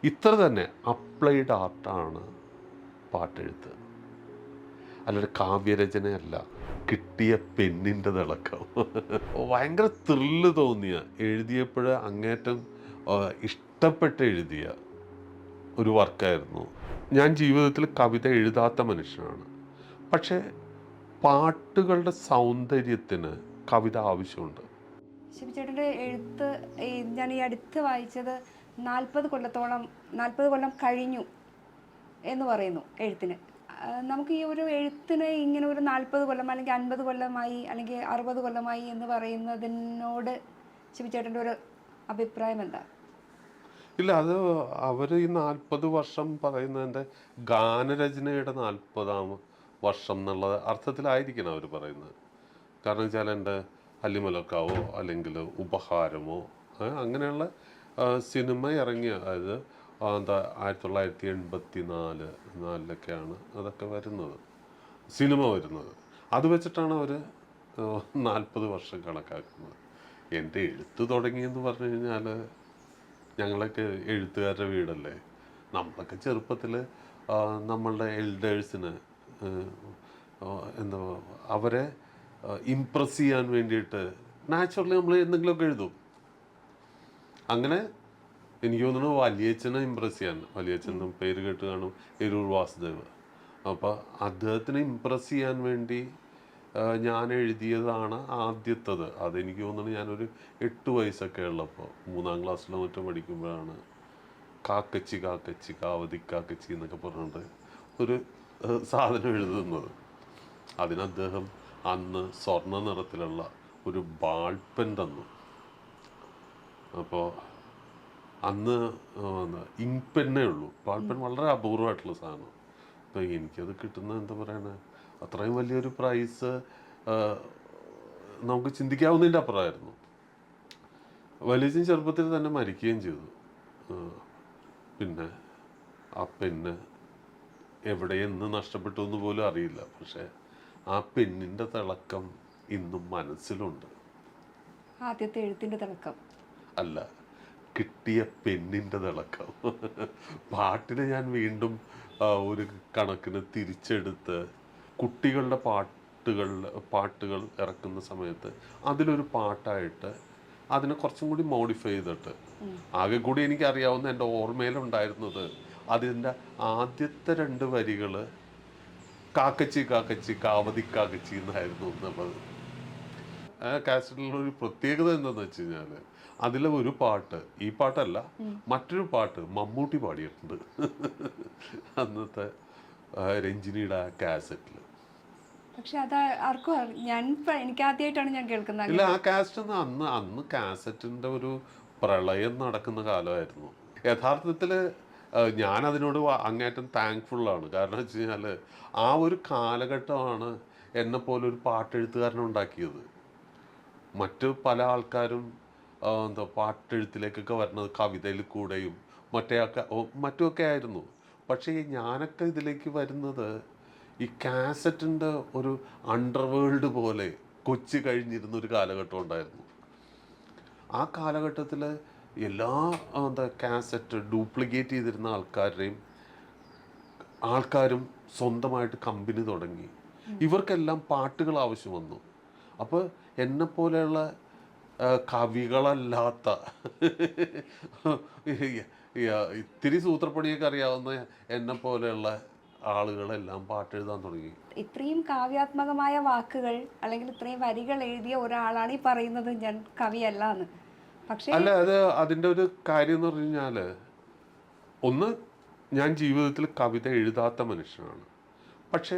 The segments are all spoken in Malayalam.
ഇത്ര തന്നെ അപ്ലൈഡ് ആർട്ടാണ് പാട്ടെഴുത്ത്, അല്ലാതെ കാവ്യരചനയല്ല. കിട്ടിയ പെന്നിൻ്റെ തിളക്കം ഭയങ്കര ത്രില്ല് തോന്നിയ, എഴുതിയപ്പോൾ അങ്ങേറ്റം ഇഷ്ടപ്പെട്ട് എഴുതിയ ഒരു വർക്കായിരുന്നു. ഞാൻ ജീവിതത്തിൽ കവിത എഴുതാത്ത മനുഷ്യനാണ്, പക്ഷേ പാട്ടുകളുടെ സൗന്ദര്യത്തിന് കവിത ആവശ്യമുണ്ട്. ശിവചേട്ടൻ്റെ എഴുത്ത് ഞാൻ ഈ അടുത്ത് വായിച്ചത് 40 കൊല്ലം കഴിഞ്ഞു എന്ന് പറയുന്നു എഴുത്തിന്. നമുക്ക് ഈ ഒരു എഴുത്തിന് ഇങ്ങനെ ഒരു 40 കൊല്ലം അല്ലെങ്കിൽ 50 കൊല്ലമായി അല്ലെങ്കിൽ 60 കൊല്ലമായി എന്ന് പറയുന്നതിനോട് ശിവചേട്ടൻ്റെ ഒരു അഭിപ്രായം എന്താ? ഇല്ല, അത് അവർ ഈ 40 വർഷം പറയുന്നതിൻ്റെ ഗാനരചനയുടെ 40-ാം വർഷം എന്നുള്ള അർത്ഥത്തിലായിരിക്കണം അവർ പറയുന്നത്. കാരണം വെച്ചാൽ എൻ്റെ അല്ലിമലക്കാവോ അല്ലെങ്കിൽ ഉപഹാരമോ അങ്ങനെയുള്ള സിനിമ ഇറങ്ങിയ, അതായത് എന്താ 1984-ലാണ് അതൊക്കെ വരുന്നത്, സിനിമ വരുന്നത്. അത് വെച്ചിട്ടാണ് അവർ 40 വർഷം കണക്കാക്കുന്നത്. എൻ്റെ എഴുത്ത് തുടങ്ങിയെന്ന് പറഞ്ഞു കഴിഞ്ഞാൽ, ഞങ്ങളൊക്കെ എഴുത്തുകാരുടെ വീടല്ലേ. നമ്മളൊക്കെ ചെറുപ്പത്തിൽ നമ്മളുടെ എൽഡേഴ്സിന് എന്താ അവരെ ഇമ്പ്രസ് ചെയ്യാൻ വേണ്ടിയിട്ട് നാച്ചുറലി നമ്മൾ എന്തെങ്കിലുമൊക്കെ എഴുതും. അങ്ങനെ എനിക്ക് തോന്നുന്നു വലിയച്ഛനെ ഇമ്പ്രസ് ചെയ്യാൻ, വലിയച്ഛനും പേര് കേട്ട് കാണും, എരൂർ വാസുദേവ്. അപ്പോൾ അദ്ദേഹത്തിനെ ഇമ്പ്രസ് ചെയ്യാൻ വേണ്ടി ഞാൻ എഴുതിയതാണ് ആദ്യത്തത്. അതെനിക്ക് തോന്നുന്നു ഞാനൊരു 8 വയസ്സൊക്കെ ഉള്ളപ്പോൾ, 3-ാം ക്ലാസ്സിലോ മറ്റോ പഠിക്കുമ്പോഴാണ് കാക്കച്ചി കാക്കച്ചി കാവതി കാക്കച്ചി എന്നൊക്കെ പറഞ്ഞിട്ട് ഒരു സാധനം എഴുതുന്നത്. അതിന് അദ്ദേഹം അന്ന് സ്വർണ്ണ നിറത്തിലുള്ള ഒരു ബാൾ പെൻ തന്നു. അപ്പോൾ അന്ന് ഇങ്ക് പെന്നേ ഉള്ളൂ, ബാൾ പെൻ വളരെ അപൂർവമായിട്ടുള്ള സാധനം. അപ്പോൾ എനിക്കത് കിട്ടുന്ന എന്താ പറയണേ, അത്രയും വലിയൊരു പ്രൈസ് നമുക്ക് ചിന്തിക്കാവുന്നതിൻ്റെ അപ്പുറമായിരുന്നു. വലിയച്ഛൻ ചെറുപ്പത്തിൽ തന്നെ മരിക്കുകയും ചെയ്തു. പിന്നെ ആ പെണ്ണ് എവിടെയെന്ന് നഷ്ടപ്പെട്ടു എന്ന് പോലും അറിയില്ല. പക്ഷേ ആ പെണ്ണിൻ്റെ തിളക്കം ഇന്നും മനസ്സിലുണ്ട്. ആദ്യത്തെ എഴുത്തിൻ്റെ തിളക്കം അല്ല, കിട്ടിയ പെണ്ണിൻ്റെ തിളക്കം. പാട്ടിനെ ഞാൻ വീണ്ടും ഒരു കണക്കിന് തിരിച്ചെടുത്ത് കുട്ടികളുടെ പാട്ടുകൾ ഇറക്കുന്ന സമയത്ത് അതിലൊരു പാട്ടായിട്ട് അതിനെ കുറച്ചും കൂടി മോഡിഫൈ ചെയ്തിട്ട്, ആകെ കൂടി എനിക്കറിയാവുന്ന എൻ്റെ ഓർമ്മയിലുണ്ടായിരുന്നത് അതിൻ്റെ ആദ്യത്തെ 2 വരികൾ കാക്കച്ചി കാക്കച്ചി കാവതി കാക്കച്ചി എന്നായിരുന്നു എന്നുള്ളത്. ആ കാസറ്റിലുള്ളൊരു പ്രത്യേകത എന്താണെന്ന് വെച്ച് കഴിഞ്ഞാൽ, അതിലെ ഒരു പാട്ട്, ഈ പാട്ടല്ല മറ്റൊരു പാട്ട് മമ്മൂട്ടി പാടിയിട്ടുണ്ട് അന്നത്തെ രഞ്ജിനിയുടെ ആ കാസറ്റിൽ. പക്ഷെ അത് ആർക്കും എനിക്ക് ആദ്യമായിട്ടാണ് ഞാൻ കേൾക്കുന്നത്. ഇല്ല, ആ കാസറ്റ് അന്ന് കാസറ്റിൻ്റെ ഒരു പ്രളയം നടക്കുന്ന കാലമായിരുന്നു. യഥാർത്ഥത്തിൽ ഞാൻ അതിനോട് അങ്ങേറ്റം താങ്ക്ഫുള്ളാണ്. കാരണം വെച്ച് കഴിഞ്ഞാൽ ആ ഒരു കാലഘട്ടമാണ് എന്നെപ്പോലെ ഒരു പാട്ടെഴുത്തുകാരനുണ്ടാക്കിയത്. മറ്റ് പല ആൾക്കാരും എന്താ പാട്ടെഴുത്തിലേക്കൊക്കെ വരുന്നത് കവിതയിൽ കൂടെയും മറ്റുമൊക്കെ ആയിരുന്നു. പക്ഷേ ഞാനൊക്കെ ഇതിലേക്ക് വരുന്നത് ഈ കാസറ്റിൻ്റെ ഒരു അണ്ടർവേൾഡ് പോലെ കൊച്ചി കഴിഞ്ഞിരുന്ന ഒരു കാലഘട്ടം ഉണ്ടായിരുന്നു. ആ കാലഘട്ടത്തിൽ എല്ലാ കാസറ്റ് ഡ്യൂപ്ലിക്കേറ്റ് ചെയ്തിരുന്ന ആൾക്കാരും സ്വന്തമായിട്ട് കമ്പനി തുടങ്ങി. ഇവർക്കെല്ലാം പാട്ടുകൾ ആവശ്യം വന്നു. അപ്പോൾ എന്നെപ്പോലെയുള്ള കവികളല്ലാത്ത ഇത്തിരി സൂത്രപ്പണിയൊക്കെ അറിയാവുന്ന എന്നെപ്പോലെയുള്ള ആളുകളെല്ലാം പാട്ടെഴുതാൻ തുടങ്ങി. ഇത്രയും കാവ്യാത്മകമായ വാക്കുകൾ അല്ലെങ്കിൽ ഇത്രയും വരികൾ എഴുതിയ ഒരാളാണ് ഈ പറയുന്നത് ഞാൻ കവിയല്ല എന്ന്. പക്ഷേ അല്ല, അതിൻ്റെ ഒരു കാര്യം എന്ന് പറഞ്ഞു കഴിഞ്ഞാൽ, ഒന്ന്, ഞാൻ ജീവിതത്തിൽ കവിത എഴുതാത്ത മനുഷ്യനാണ്, പക്ഷേ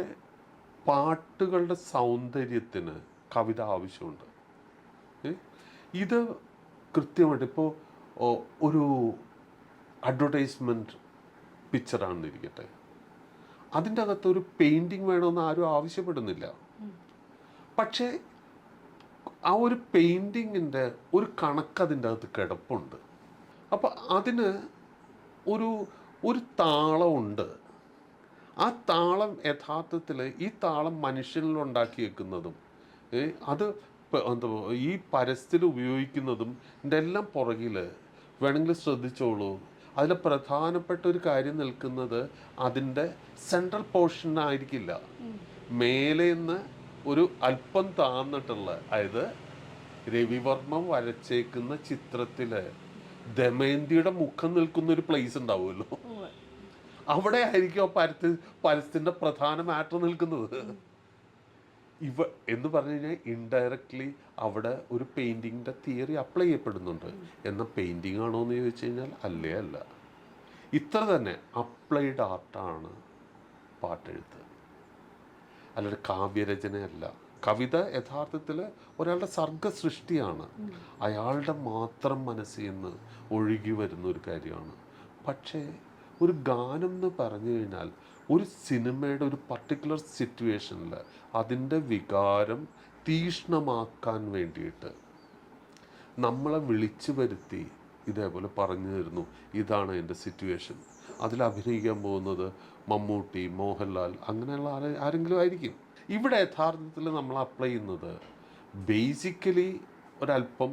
പാട്ടുകളുടെ സൗന്ദര്യത്തിന് കവിത ആവശ്യമുണ്ട്. ഇത് കൃത്യമായിട്ട് ഇപ്പോൾ ഒരു അഡ്വർടൈസ്മെൻറ്റ് പിക്ചറാണെന്നിരിക്കട്ടെ, അതിൻ്റെ അകത്ത് ഒരു പെയിൻറ്റിങ് വേണമെന്ന് ആരും ആവശ്യപ്പെടുന്നില്ല. പക്ഷേ ആ ഒരു പെയിൻറ്റിങ്ങിൻ്റെ ഒരു കണക്ക് അതിൻ്റെ അകത്ത് കിടപ്പുണ്ട്. അപ്പോൾ അതിന് ഒരു താളമുണ്ട്. ആ താളം യഥാർത്ഥത്തിൽ ഈ താളം മനുഷ്യനിലുണ്ടാക്കിയേക്കുന്നതും അത് എന്താ ഈ പരസ്യത്തിൽ ഉപയോഗിക്കുന്നതും ഇതിൻ്റെ എല്ലാം പുറകിൽ വേണമെങ്കിൽ ശ്രദ്ധിച്ചോളൂ, അതിലെ പ്രധാനപ്പെട്ട ഒരു കാര്യം നിൽക്കുന്നത് അതിൻ്റെ സെൻട്രൽ പോർഷൻ ആയിരിക്കില്ല, മേലെ നിന്ന് ഒരു അല്പം താന്നിട്ടുള്ള, അതായത് രവിവർമ്മ വരച്ചേക്കുന്ന ചിത്രത്തില് ദമയന്തിയുടെ മുഖം നിൽക്കുന്ന ഒരു പ്ലേസ് ഉണ്ടാവുമല്ലോ, അവിടെ ആയിരിക്കും ആ പരസ്യത്തിന്റെ പ്രധാന മാറ്റർ നിൽക്കുന്നത്. എന്ന് പറഞ്ഞു കഴിഞ്ഞാൽ ഇൻഡയറക്ട്ലി അവിടെ ഒരു പെയിന്റിങ്ങിന്റെ തിയറി അപ്ലൈ ചെയ്യപ്പെടുന്നുണ്ട്. എന്നാൽ പെയിന്റിങ് ആണോ എന്ന് ചോദിച്ചു കഴിഞ്ഞാൽ അല്ലേ അല്ല. ഇത്ര തന്നെ അപ്ലൈഡ് ആർട്ടാണ് പാട്ടെഴുത്ത്, അല്ലാതെ കാവ്യരചനയല്ല. കവിത യഥാർത്ഥത്തിൽ ഒരാളുടെ സർഗ സൃഷ്ടിയാണ്, അയാളുടെ മാത്രം മനസ്സിൽ നിന്ന് ഒഴുകി വരുന്ന ഒരു കാര്യമാണ്. പക്ഷേ ഒരു ഗാനം എന്ന് പറഞ്ഞു കഴിഞ്ഞാൽ ഒരു സിനിമയുടെ ഒരു പർട്ടിക്കുലർ സിറ്റുവേഷനിൽ അതിൻ്റെ വികാരം തീക്ഷ്ണമാക്കാൻ വേണ്ടിയിട്ട് നമ്മളെ വിളിച്ചു വരുത്തി ഇതേപോലെ പറഞ്ഞു തരുന്നു, ഇതാണ് എൻ്റെ സിറ്റുവേഷൻ. അതിൽ അഭിനയിക്കാൻ പോകുന്നത് മമ്മൂട്ടി, മോഹൻലാൽ, അങ്ങനെയുള്ള ആരെങ്കിലും ആയിരിക്കും. ഇവിടെ യഥാർത്ഥത്തിൽ നമ്മൾ അപ്ലൈ ചെയ്യുന്നത് ബേസിക്കലി ഒരല്പം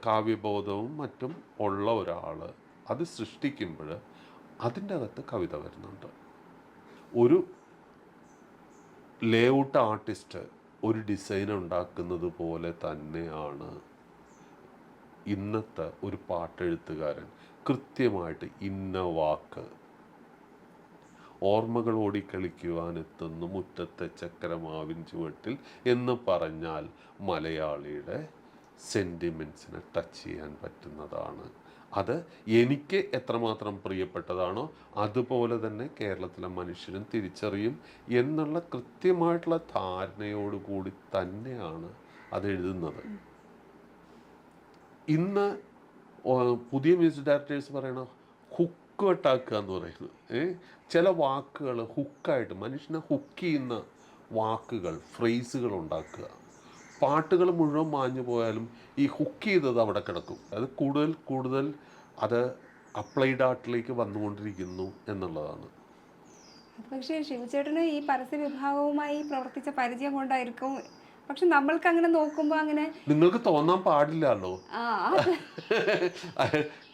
കാവ്യബോധവും മറ്റും ഉള്ള ഒരാൾ അത് സൃഷ്ടിക്കുമ്പോൾ അതിൻ്റെ അകത്ത് കവിത വരുന്നുണ്ട്. ഒരു ലേഔട്ട് ആർട്ടിസ്റ്റ് ഒരു ഡിസൈൻ ഉണ്ടാക്കുന്നത് പോലെ തന്നെയാണ് ഇന്നത്തെ ഒരു പാട്ടെഴുത്തുകാരൻ കൃത്യമായിട്ട് ഇന്ന വാക്ക്, ഓർമ്മകൾ ഓടിക്കളിക്കുവാൻ എത്തുന്നു മുറ്റത്തെ ചക്കരമാവിൻ ചുവട്ടിൽ എന്ന് പറഞ്ഞാൽ മലയാളിയുടെ സെൻറ്റിമെൻറ്റ്സിനെ ടച്ച് ചെയ്യാൻ പറ്റുന്നതാണ്. അത് എനിക്ക് എത്രമാത്രം പ്രിയപ്പെട്ടതാണോ അതുപോലെ തന്നെ കേരളത്തിലെ മനുഷ്യരും തിരിച്ചറിയും എന്നുള്ള കൃത്യമായിട്ടുള്ള ധാരണയോടുകൂടി തന്നെയാണ് അത് എഴുതുന്നത്. ഇന്ന് പുതിയ മ്യൂസിക് ഡയറക്ടേഴ്സ് പറയണ ഹുക്ക് വെട്ടാക്കുക എന്ന് പറയുന്നത്, ചില വാക്കുകൾ ഹുക്കായിട്ട് മനുഷ്യനെ ഹുക്ക് ചെയ്യുന്ന വാക്കുകൾ, ഫ്രേസുകൾ ഉണ്ടാക്കുക. പാട്ടുകൾ മുഴുവൻ മാഞ്ഞു പോയാലും ഈ ഹുക്ക് ചെയ്തത് അവിടെ കിടക്കും. അത് കൂടുതൽ കൂടുതൽ അത് അപ്ലൈഡ് ആർട്ടിലേക്ക് വന്നുകൊണ്ടിരിക്കുന്നു എന്നുള്ളതാണ്. പക്ഷേ ശിവചേട്ടന് ഈ പരസ്യ വിഭാഗവുമായി പ്രവർത്തിച്ച പരിചയം കൊണ്ടായിരിക്കും. പക്ഷെ നമ്മൾക്ക് അങ്ങനെ നോക്കുമ്പോൾ അങ്ങനെ നിങ്ങൾക്ക് തോന്നാൻ പാടില്ലല്ലോ.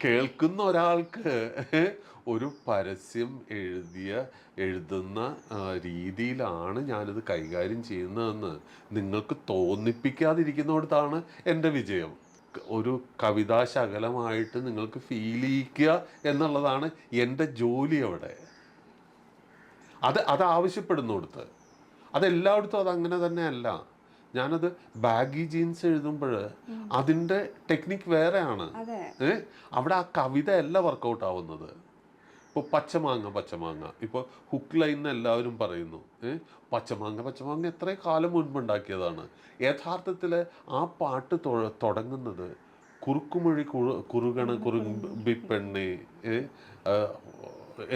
കേൾക്കുന്ന ഒരാൾക്ക് ഒരു പരസ്യം എഴുതുന്ന രീതിയിലാണ് ഞാനിത് കൈകാര്യം ചെയ്യുന്നതെന്ന് നിങ്ങൾക്ക് തോന്നിപ്പിക്കാതിരിക്കുന്നിടത്താണ് എൻ്റെ വിജയം. ഒരു കവിതാശകലമായിട്ട് നിങ്ങൾക്ക് ഫീൽ ചെയ്യിക്കുക എന്നുള്ളതാണ് എൻ്റെ ജോലി അവിടെ. അത് ആവശ്യപ്പെടുന്നിടത്ത്, അതെല്ലായിടത്തും അതങ്ങനെ തന്നെയല്ല. ഞാനത് ബാഗി ജീൻസ് എഴുതുമ്പോൾ അതിൻ്റെ ടെക്നിക്ക് വേറെയാണ്. അവിടെ ആ കവിത അല്ല വർക്കൗട്ട് ആവുന്നത്. ഇപ്പോൾ പച്ചമാങ്ങ ഇപ്പോൾ ഹുക്ക് ലൈൻ എല്ലാവരും പറയുന്നു, പച്ചമാങ്ങ എത്ര കാലം മുൻപുണ്ടാക്കിയതാണ്. യഥാർത്ഥത്തിൽ ആ പാട്ട് തുടങ്ങുന്നത് കുറുക്കുമൊഴി കുറുബിപ്പെണ്ണേ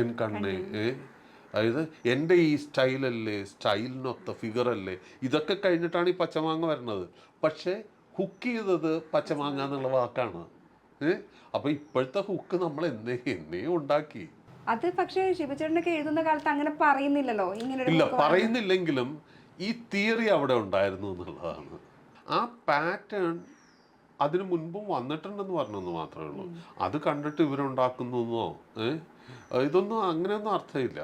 എൻ കണ്ണേ, അതായത് എൻ്റെ ഈ സ്റ്റൈലല്ലേ, സ്റ്റൈലിനൊത്ത ഫിഗറല്ലേ, ഇതൊക്കെ കഴിഞ്ഞിട്ടാണ് ഈ പച്ചമാങ്ങ വരുന്നത്. പക്ഷേ ഹുക്ക് ചെയ്തത് പച്ചമാങ്ങ എന്നുള്ള വാക്കാണ്. അപ്പോൾ ഇപ്പോഴത്തെ ഹുക്ക് നമ്മൾ എന്നേ ഉണ്ടാക്കി. അത് പക്ഷേ ശിവചേട്ടനൊക്കെ എഴുതുന്ന കാലത്ത് അങ്ങനെ പറയുന്നില്ലല്ലോ. ഇല്ല, പറയുന്നില്ലെങ്കിലും ഈ തിയറി അവിടെ ഉണ്ടായിരുന്നു എന്നുള്ളതാണ്. ആ പാറ്റേൺ അതിനു മുൻപും വന്നിട്ടുണ്ടെന്ന് പറഞ്ഞെന്ന് മാത്രമേ ഉള്ളൂ. അത് കണ്ടിട്ട് ഇവരുണ്ടാക്കുന്നോ ഇതൊന്നും അങ്ങനെയൊന്നും അർത്ഥമില്ല.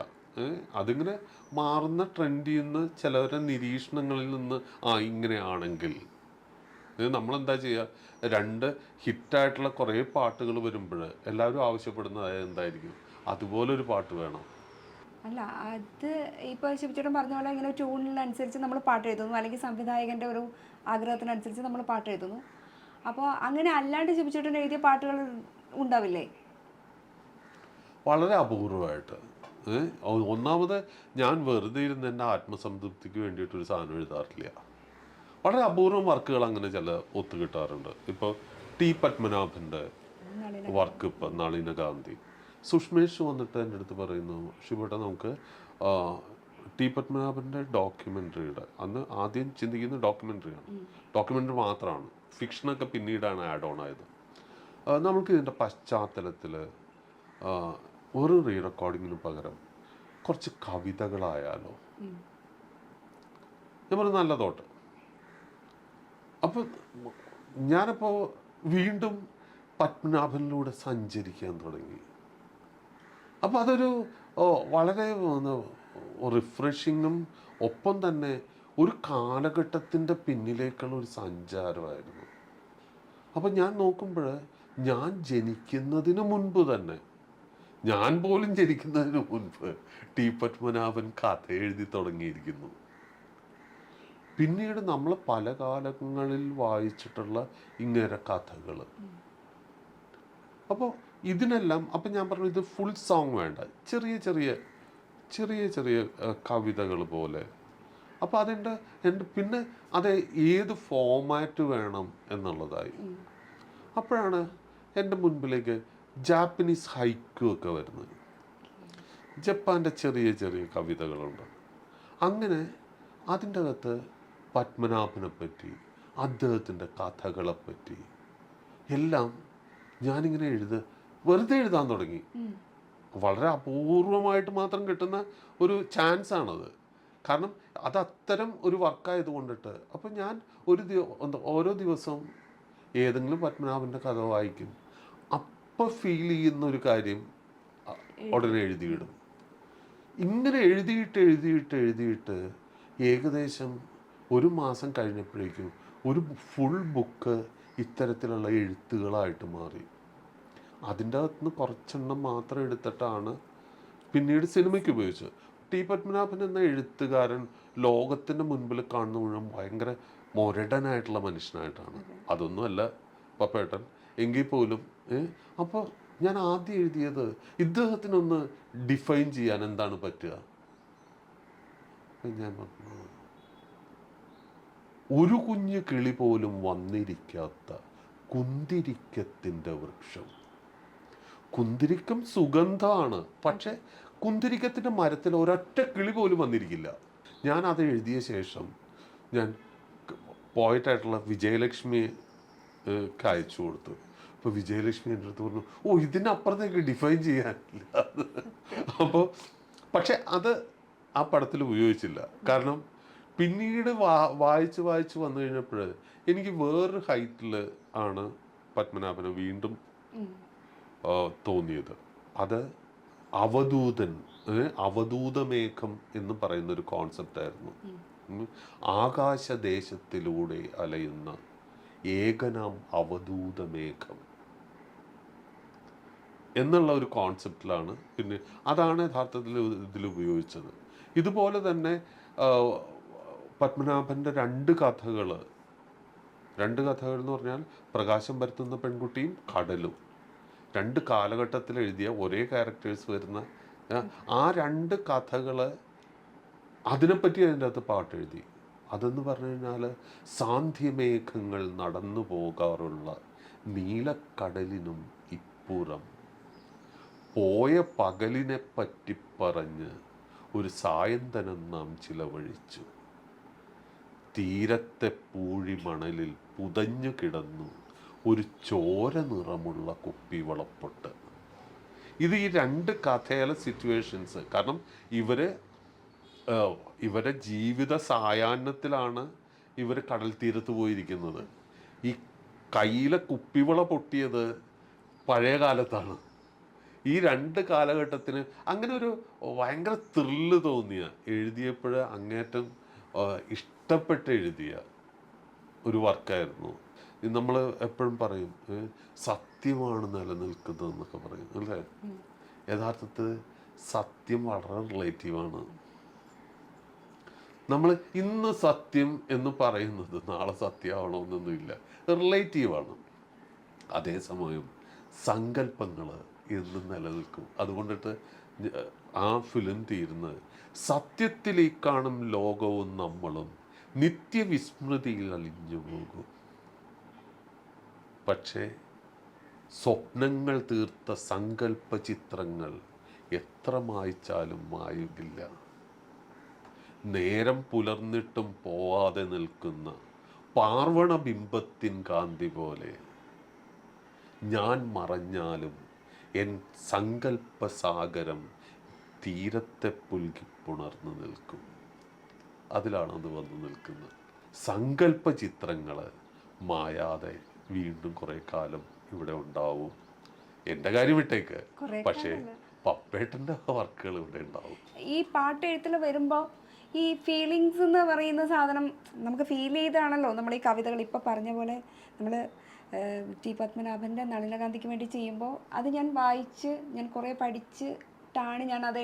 അതിങ്ങനെ മാറുന്ന ട്രെൻഡിൽ നിന്ന് ചിലവരുടെ നിരീക്ഷണങ്ങളിൽ നിന്ന് ഇങ്ങനെയാണെങ്കിൽ നമ്മളെന്താ ചെയ്യുക, രണ്ട് ഹിറ്റായിട്ടുള്ള കുറേ പാട്ടുകൾ വരുമ്പോൾ എല്ലാവരും ആവശ്യപ്പെടുന്നത് എന്തായിരിക്കും, അതുപോലൊരു പാട്ട് വേണം. അല്ല, അത് ഇപ്പോൾ ശിവചേട്ടൻ പറഞ്ഞ പോലെ ഇങ്ങനെ ട്യൂണിനനുസരിച്ച് നമ്മൾ പാട്ട് എഴുതുന്നു, അല്ലെങ്കിൽ സംവിധായകൻ്റെ ഒരു ആഗ്രഹത്തിനനുസരിച്ച് നമ്മൾ പാട്ട് എഴുതുന്നു. അപ്പോൾ അങ്ങനെ അല്ലാണ്ട് ശിവചേട്ടൻ എഴുതിയ പാട്ടുകൾ ഉണ്ടാവില്ലേ? വളരെ അപൂർവമായിട്ട്. ഒന്നാമത് ഞാൻ വെറുതെ ഇരുന്ന് എൻ്റെ ആത്മസംതൃപ്തിക്ക് വേണ്ടിയിട്ടൊരു സാധനം എഴുതാറില്ല. വളരെ അപൂർവം വർക്കുകൾ അങ്ങനെ ചില ഒത്തു കിട്ടാറുണ്ട്. ഇപ്പോൾ ടി പത്മനാഭൻ്റെ വർക്ക്, ഇപ്പം നളിന ഗാന്ധി, സുഷ്മേഷ് വന്നിട്ട് എൻ്റെ അടുത്ത് പറയുന്നു, ശിവട്ട നമുക്ക് ടി പത്മനാഭൻ്റെ ഡോക്യുമെൻ്ററിയുടെ, അന്ന് ആദ്യം ചിന്തിക്കുന്നത് ഡോക്യുമെൻ്ററി മാത്രമാണ്, ഫിക്ഷനൊക്കെ പിന്നീടാണ് ആഡ് ഓൺ ആയത്. നമുക്ക് ഇതിൻ്റെ പശ്ചാത്തലത്തിൽ ഒരു റീ റെക്കോർഡിങ്ങിന് പകരം കുറച്ച് കവിതകളായാലോ. ഞാൻ പറഞ്ഞു നല്ല തോട്ട്. അപ്പോൾ ഞാനപ്പോൾ വീണ്ടും പത്മനാഭനിലൂടെ സഞ്ചരിക്കാൻ തുടങ്ങി. അപ്പോൾ അതൊരു വളരെ റിഫ്രഷിങ്ങും ഒപ്പം തന്നെ ഒരു കാലഘട്ടത്തിൻ്റെ പിന്നിലേക്കുള്ള ഒരു സഞ്ചാരമായിരുന്നു. അപ്പം ഞാൻ നോക്കുമ്പോൾ ഞാൻ ജനിക്കുന്നതിന് മുൻപ് തന്നെ, ഞാൻ പോലും ജനിക്കുന്നതിന് മുൻപ് ടി പത്മനാഭൻ കഥ എഴുതി തുടങ്ങിയിരിക്കുന്നു. പിന്നീട് നമ്മൾ പല കാലങ്ങളിൽ വായിച്ചിട്ടുള്ള ഇങ്ങനെ കഥകൾ. അപ്പോൾ ഇതിനെല്ലാം അപ്പം ഞാൻ പറഞ്ഞു ഇത് ഫുൾ സോങ് വേണ്ട, ചെറിയ ചെറിയ ചെറിയ ചെറിയ കവിതകൾ പോലെ. അപ്പോൾ എൻ്റെ പിന്നെ അത് ഏത് ഫോമാറ്റ് വേണം എന്നുള്ളതായി. അപ്പോഴാണ് എൻ്റെ മുൻപിലേക്ക് ജാപ്പനീസ് ഹൈക്കു ഒക്കെ വരുന്നത്. ജപ്പാൻ്റെ ചെറിയ ചെറിയ കവിതകളുണ്ട്. അങ്ങനെ അതിൻ്റെ അകത്ത് പത്മനാഭനെ പറ്റി, അദ്ദേഹത്തിൻ്റെ കഥകളെപ്പറ്റി എല്ലാം ഞാനിങ്ങനെ വെറുതെ എഴുതാൻ തുടങ്ങി. വളരെ അപൂർവമായിട്ട് മാത്രം കിട്ടുന്ന ഒരു ചാൻസ് ആണത്. കാരണം അത് അത്തരം ഒരു വർക്കായത് കൊണ്ടിട്ട്. അപ്പം ഞാൻ ഓരോ ദിവസവും ഏതെങ്കിലും പത്മനാഭൻ്റെ കഥ വായിക്കും. അപ്പം ഫീൽ ചെയ്യുന്ന ഒരു കാര്യം ഉടനെ എഴുതിയിടും. ഇങ്ങനെ എഴുതിയിട്ട് ഏകദേശം ഒരു മാസം കഴിഞ്ഞപ്പോഴേക്കും ഒരു ഫുൾ ബുക്ക് ഇത്തരത്തിലുള്ള എഴുത്തുകളായിട്ട് മാറി. അതിൻ്റെ അകത്തുനിന്ന് കുറച്ചെണ്ണം മാത്രം എടുത്തിട്ടാണ് പിന്നീട് സിനിമയ്ക്ക് ഉപയോഗിച്ചത്. ടി പത്മനാഭൻ എന്ന എഴുത്തുകാരൻ ലോകത്തിൻ്റെ മുൻപിൽ കാണുന്ന മുഴുവൻ ഭയങ്കര മൊരടനായിട്ടുള്ള മനുഷ്യനായിട്ടാണ്. അതൊന്നുമല്ല പപ്പേട്ടൻ എങ്കിൽ പോലും. അപ്പോൾ ഞാൻ ആദ്യം എഴുതിയത് ഇദ്ദേഹത്തിനൊന്ന് ഡിഫൈൻ ചെയ്യാൻ എന്താണ് പറ്റുക. ഞാൻ പറഞ്ഞു, ഒരു കുഞ്ഞു കിളി പോലും വന്നിരിക്കാത്ത കുന്തിരിക്കത്തിൻ്റെ വൃക്ഷം. കുന്തിരിക്കം സുഗന്ധമാണ്, പക്ഷെ കുന്തിരിക്കത്തിൻ്റെ മരത്തിൽ ഒരൊറ്റ കിളി പോലും വന്നിരിക്കില്ല. ഞാൻ അത് എഴുതിയ ശേഷം ഞാൻ പോയിട്ടായിട്ടുള്ള വിജയലക്ഷ്മിയെ അയച്ചു കൊടുത്തു. അപ്പോൾ വിജയലക്ഷ്മി എൻ്റെ അടുത്ത് പറഞ്ഞു, ഇതിനപ്പുറത്തേക്ക് ഡിഫൈൻ ചെയ്യാനില്ല. അപ്പോൾ പക്ഷെ അത് ആ പടത്തിൽ ഉപയോഗിച്ചില്ല. കാരണം പിന്നീട് വായിച്ച് വന്നു കഴിഞ്ഞപ്പോൾ എനിക്ക് വേറൊരു ഹൈറ്റിൽ ആണ് പത്മനാഭനെ വീണ്ടും തോന്നിയത്. അത് അവധൂതമേഘം എന്ന് പറയുന്നൊരു കോൺസെപ്റ്റായിരുന്നു. ആകാശദേശത്തിലൂടെ അലയുന്ന ഏകനാം അവധൂതമേഘം എന്നുള്ള ഒരു കോൺസെപ്റ്റിലാണ് പിന്നെ അതാണ് യഥാർത്ഥത്തിൽ ഇതിൽ ഉപയോഗിച്ചത്. ഇതുപോലെ തന്നെ പത്മനാഭൻ്റെ രണ്ട് കഥകൾ എന്ന് പറഞ്ഞാൽ പ്രകാശം പരത്തുന്ന പെൺകുട്ടിയും കടലും, രണ്ട് കാലഘട്ടത്തിൽ എഴുതിയ ഒരേ ക്യാരക്ടേഴ്സ് വരുന്ന ആ രണ്ട് കഥകൾ, അതിനെപ്പറ്റി അതിൻ്റെ അകത്ത് പാട്ടെഴുതി. അതെന്ന് പറഞ്ഞു കഴിഞ്ഞാൽ സാന്ധ്യമേഘങ്ങൾ നടന്നു പോകാറുള്ള നീലക്കടലിനും ഇപ്പുറം പോയ പകലിനെ പറ്റി പറഞ്ഞ് ഒരു സായന്തനം നാം ചിലവഴിച്ചു. തീരത്തെ പൂഴിമണലിൽ പുതഞ്ഞു കിടന്നു ഒരു ചോര നിറമുള്ള കുപ്പിവളപ്പൊട്ട്. ഇത് ഈ രണ്ട് കഥയിലെ സിറ്റുവേഷൻസ്. കാരണം ഇവരെ ജീവിത സായാഹ്നത്തിലാണ് ഇവർ കടൽ തീരത്ത് പോയിരിക്കുന്നത്. ഈ കയ്യിലെ കുപ്പിവള പൊട്ടിയത് പഴയ കാലത്താണ്. ഈ രണ്ട് കാലഘട്ടത്തിന് അങ്ങനെ ഒരു ഭയങ്കര ത്രില്ല് തോന്നിയ, എഴുതിയപ്പോൾ അങ്ങേറ്റം ഇഷ്ടപ്പെട്ട് എഴുതിയ ഒരു വർക്കായിരുന്നു. നമ്മൾ എപ്പോഴും പറയും സത്യമാണ് നിലനിൽക്കുന്നതെന്നൊക്കെ പറയും അല്ലേ. യഥാർത്ഥത്തിൽ സത്യം വളരെ റിലേറ്റീവാണ്. നമ്മൾ ഇന്ന് സത്യം എന്ന് പറയുന്നത് നാളെ സത്യമാവണമെന്നൊന്നുമില്ല, റിലേറ്റീവാണ്. അതേസമയം സങ്കല്പങ്ങൾ എന്നും നിലനിൽക്കും. അതുകൊണ്ടിട്ട് ആ ഫിലിം തീരുന്നത് സത്യത്തിൽ ഈ കാണും ലോകവും നമ്മളും നിത്യവിസ്മൃതിയിൽ അലിഞ്ഞു പോകും. പക്ഷേ സ്വപ്നങ്ങൾ തീർത്ത സങ്കല്പ ചിത്രങ്ങൾ എത്ര മായ്ച്ചാലും മായുകില്ല. നേരം പുലർന്നിട്ടും പോവാതെ നിൽക്കുന്ന പാർവണ ബിംബത്തിൻ കാന്തി പോലെ ഞാൻ മറഞ്ഞാലും എൻ സങ്കല്പസാഗരം തീരത്തെ പുൽകിപ്പുണർന്നു നിൽക്കും. അതിലാണ് അത് വന്നു നിൽക്കുന്നത്. സങ്കല്പ ചിത്രങ്ങൾ മായാതെ വീണ്ടും കുറേ കാലം ഇവിടെ ഉണ്ടാവും. എൻ്റെ കാര്യം വിട്ടേക്ക്, പക്ഷേ പപ്പേട്ടൻ്റെ വർക്കുകൾ ഇവിടെ ഉണ്ടാവും. ഈ പാട്ട് എഴുത്തിൽ വരുമ്പോൾ ഈ ഫീലിങ്സ് എന്ന് പറയുന്ന സാധനം നമുക്ക് ഫീൽ ചെയ്താണല്ലോ നമ്മൾ ഈ കവിതകൾ ഇപ്പോൾ പറഞ്ഞ പോലെ നമ്മൾ ടി പത്മനാഭൻ്റെ നളിനകാന്തിക്ക് വേണ്ടി ചെയ്യുമ്പോൾ അത് ഞാൻ വായിച്ച് ഞാൻ കുറേ പഠിച്ചിട്ടാണ് ഞാൻ അത്